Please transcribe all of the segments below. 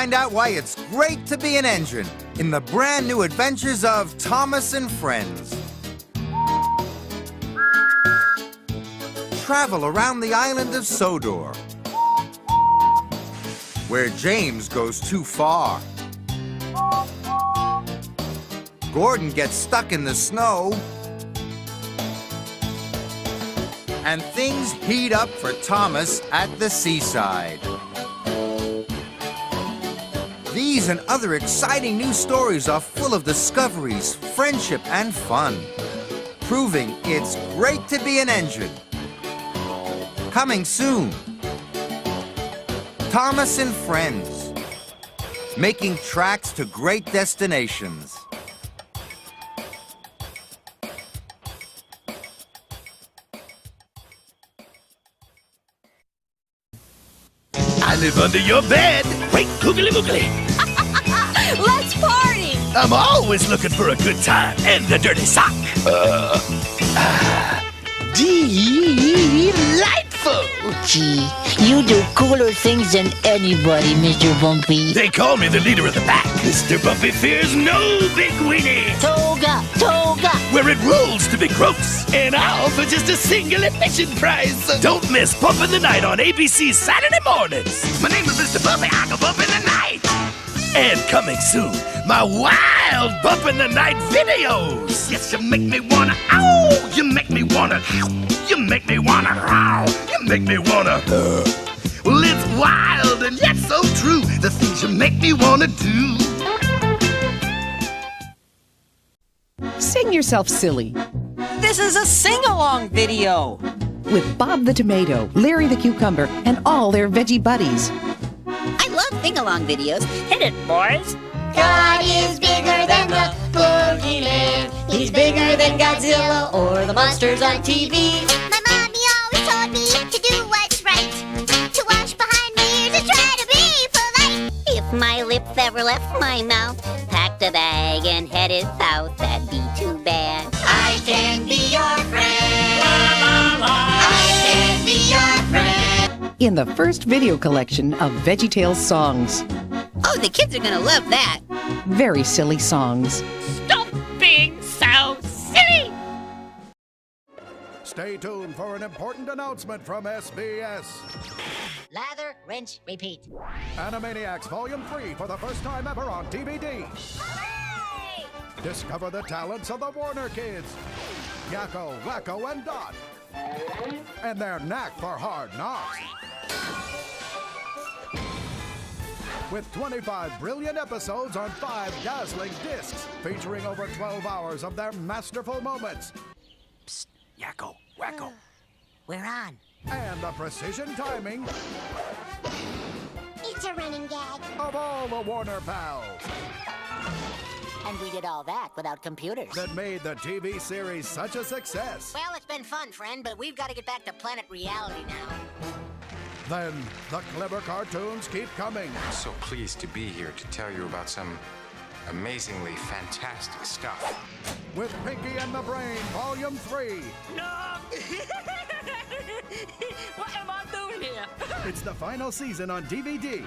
find out why it's great to be an engine in the brand new adventures of Thomas and Friends. Travel around the island of Sodor, where James goes too far. Gordon gets stuck in the snow. And things heat up for Thomas at the seaside. These and other exciting new stories are full of discoveries, friendship, and fun, proving it's great to be an engine. Coming soon, Thomas and Friends, making tracks to great destinations. I live under your bed. Great googly moogly. Let's party! I'm always looking for a good time and a dirty sock. Delightful. Gee, you do cooler things than anybody, Mr. Bumpy. They call me the leader of the pack. Mr. Bumpy fears no big weenie. Toga, toga. Where it rules to be gross. And all for just a single admission price. Don't miss Bump in the Night on ABC Saturday mornings. My name is Mr. Bumpy. I go bump in the night. And coming soon, my wild Bump in the Night videos. Yes, you make me wanna ow. You make me wanna you make me wanna row. You make me wanna Well, it's wild and yet so true. The things you make me wanna do. Sing yourself silly This is a sing-along video. with Bob the Tomato, Larry the Cucumber, and all their veggie buddies. I love sing-along videos. Hit it, boys. God is bigger than the boogeyman. He's bigger than Godzilla or the monsters on TV. My mommy always told me to do what's right, to wash behind my ears and try to be polite. If my lips ever left my mouth, packed a bag and headed south, that'd be too bad. I can be your friend. I can be your friend. In the first video collection of VeggieTales songs. Oh, the kids are gonna love that. Very silly songs. Stop being so silly! Stay tuned for an important announcement from SBS. Lather, rinse, repeat. Animaniacs Volume 3 for the first time ever on DVD. Hooray! Discover the talents of the Warner Kids. Yakko, Wacko, and Dot. And their knack for hard knocks. With 25 brilliant episodes on 5 dazzling discs, featuring over 12 hours of their masterful moments. Psst, Yakko, Wacko. We're on. And the precision timing It's a running gag. of all the Warner pals And we did all that without computers. that made the TV series such a success. Well, it's been fun, friend, but we've got to get back to planet reality now. Then the clever cartoons keep coming. I'm so pleased to be here to tell you about some amazingly fantastic stuff. With Pinky and the Brain, Volume 3. No! What am I doing here? It's the final season on DVD. Say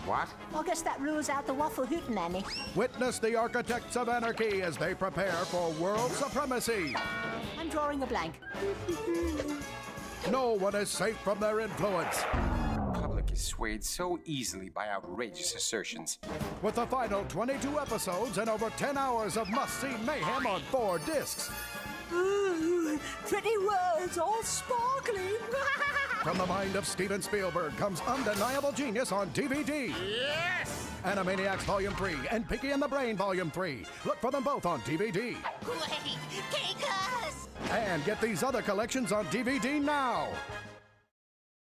what? Well, guess that rules out the waffle hootenanny. Witness the architects of anarchy as they prepare for world supremacy. I'm drawing a blank. No one is safe from their influence. The public is swayed so easily by outrageous assertions. With the final 22 episodes and over 10 hours of must-see mayhem on 4 discs. Ooh, pretty words, all sparkling. From the mind of Steven Spielberg comes undeniable genius on DVD. Yes! Animaniacs Volume 3 and Pinky and the Brain Volume 3. Look for them both on DVD. Wait, take us! And get these other collections on DVD now.